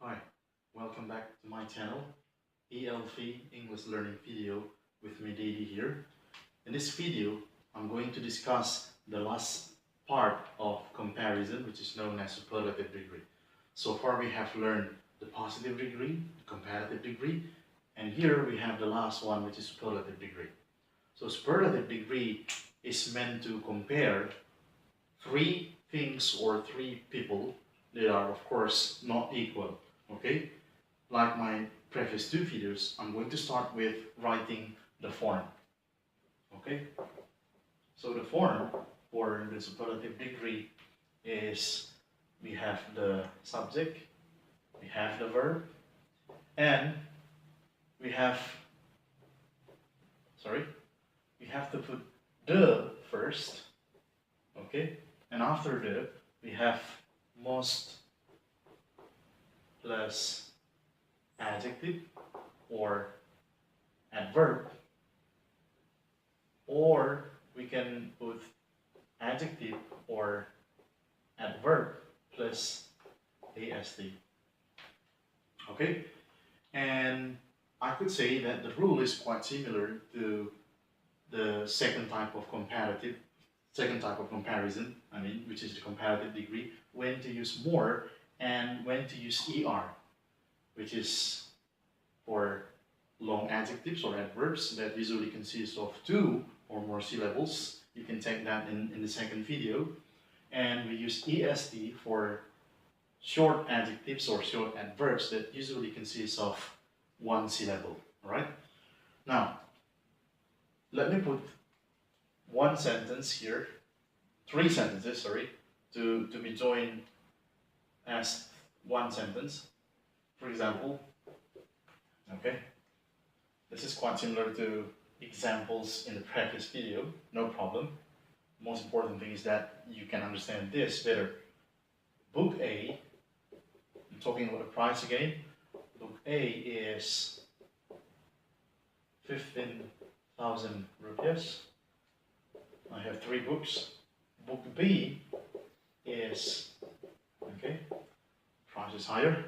Hi, welcome back to my channel, ELV English Learning Video with me Daddy here. In this video, I'm going to discuss the last part of comparison, which is known as superlative degree. So far we have learned the positive degree, the comparative degree, and here we have the last one, which is superlative degree. So superlative degree is meant to compare three things or three people that are of course not equal. Okay, like my previous two videos, I'm going to start with writing the form. Okay, so the form for the superlative degree is we have the subject, we have the verb, and we have to put the first. Okay, and after the we have most plus adjective or adverb, or we can put adjective or adverb plus ast. Okay, and I could say that the rule is quite similar to the second type of comparison, which is the comparative degree, when to use more and when to use er, which is for long adjectives or adverbs that usually consist of two or more syllables. You can check that in the second video. And we use est for short adjectives or short adverbs that usually consist of one syllable. Alright? Now, let me put one sentence here, three sentences, sorry, to be joined as one sentence. For example, okay, this is quite similar to examples in the previous video, no problem. Most important thing is that you can understand this better. Book A, I'm talking about the price again. Book A is 15,000 rupees. I have three books. Book B is, okay, price is higher,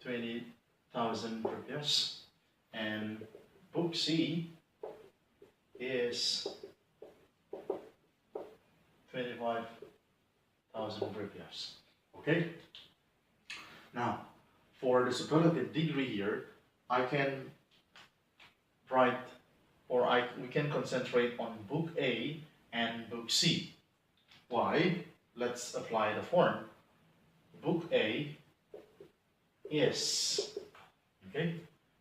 20,000 rupees, and book C is 25,000 rupees. Okay? Now, for the superlative degree here, I can write, or we can concentrate on book A and book C. Why? Let's apply the form. Book A is, okay,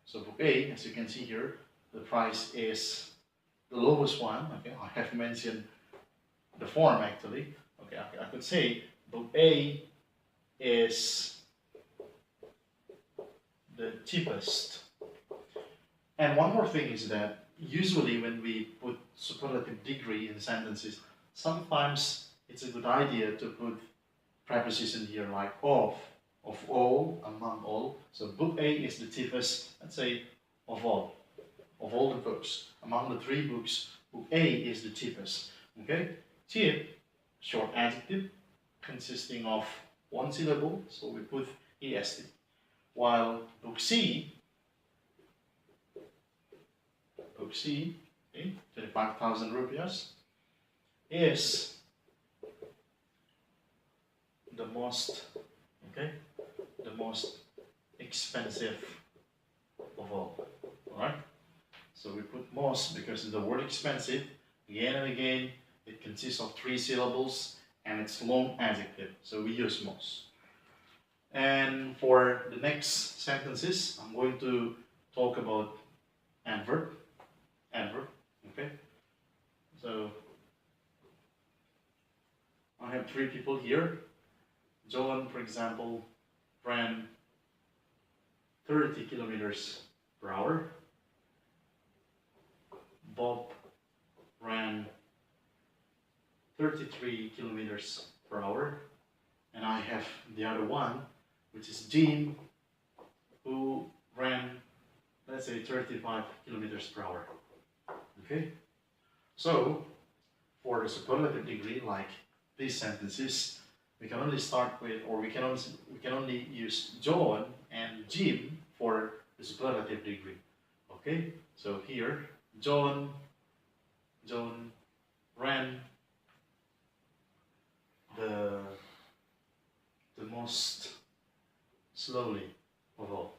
so book A, as you can see here, the price is the lowest one. Okay, I have mentioned the form actually. Okay, I could say book A is the cheapest. And one more thing is that usually when we put superlative degree in sentences, sometimes it's a good idea to put preposition here like of all, among all. So book A is the cheapest, let's say, of all the books. Among the three books, book A is the cheapest. Okay? Cheap, short adjective, consisting of one syllable, so we put est. While book C, okay, 25,000 rupees, is the most, okay, the most expensive of all. Alright? So we put most because the word expensive, again and again, it consists of three syllables and it's long adjective, so we use most. And for the next sentences, I'm going to talk about adverb, okay? So I have three people here. John, for example, ran 30 kilometers per hour. Bob ran 33 kilometers per hour. And I have the other one, which is Jim, who ran, let's say, 35 kilometers per hour. Okay? So, for the superlative degree, like these sentences, we can only start with, or we can only use John and Jim for the superlative degree. Okay, so here John ran the most slowly of all.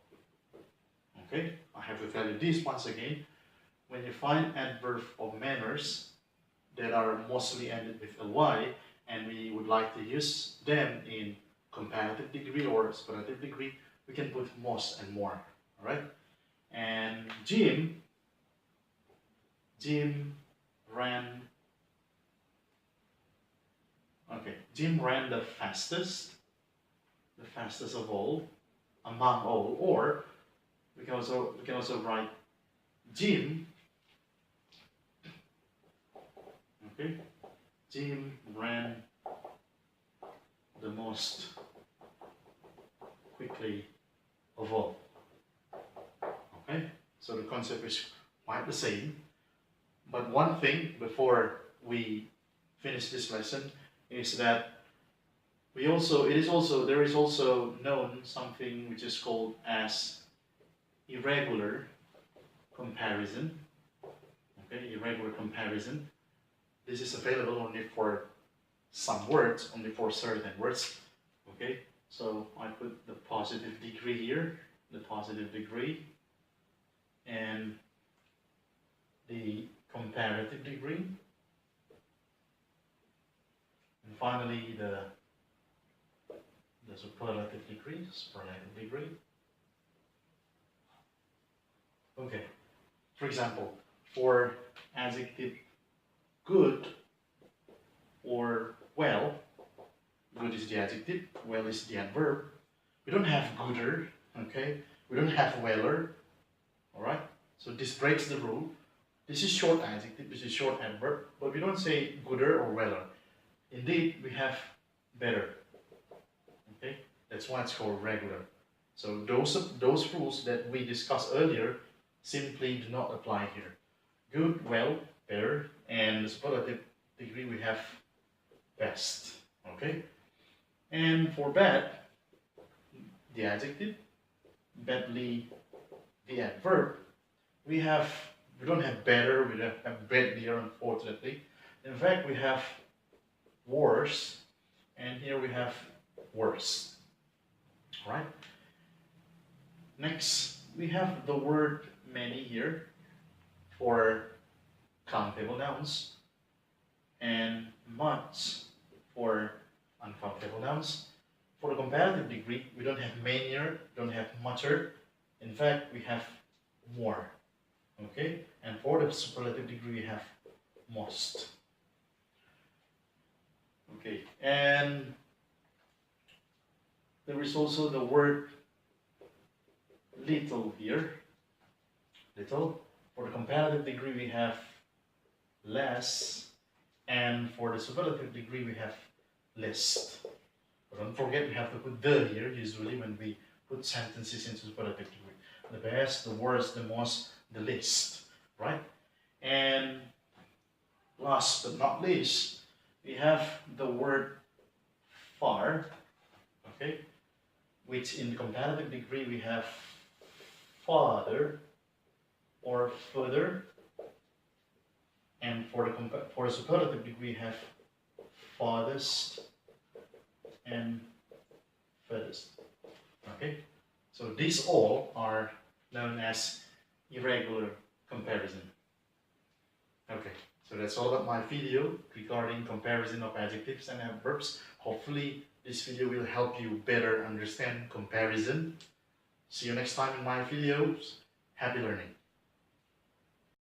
Okay, I have to tell you this once again. When you find adverb of manners that are mostly ended with ly, and we would like to use them in comparative degree or superlative degree, we can put most and more. All right, and Jim ran. Okay, Jim ran the fastest of all, among all, or we can also write Jim. Okay, Jim ran the most quickly of all. Okay, so the concept is quite the same, but one thing before we finish this lesson is that there is also known something which is called as irregular comparison. Okay, irregular comparison. This is available only for some words, only for certain words. Okay, so I put the positive degree here, the positive degree, and the comparative degree, and finally the superlative degree, Okay, for example, for adjective good or well, good is the adjective, well is the adverb. We don't have gooder, okay? We don't have weller, alright? So this breaks the rule. This is short adjective, this is short adverb, but we don't say gooder or weller. Indeed, we have better. Okay, that's why it's called regular. So those rules that we discussed earlier simply do not apply here. Good, well, better, and the superlative degree we have best. Okay, and for bad, the adjective, badly, the adverb, we don't have better, we don't have bad here, unfortunately. In fact, we have worse, and here we have worse. Right? Next, we have the word many here for countable nouns, and much for uncountable nouns. For the comparative degree, we don't have manier, don't have mucher. In fact, we have more. Okay? And for the superlative degree, we have most. Okay, and there is also the word little here. Little. For the comparative degree, we have less, and for the superlative degree, we have list. But don't forget, we have to put the here usually when we put sentences into superlative degree. The best, the worst, the most, the least, right? And last but not least, we have the word far, okay, which in the comparative degree we have farther or further, and for the superlative degree we have farthest and furthest. Okay, so these all are known as irregular comparison. Okay, so that's all about my video regarding comparison of adjectives and adverbs. Hopefully this video will help you better understand comparison. See you next time in my videos. Happy learning.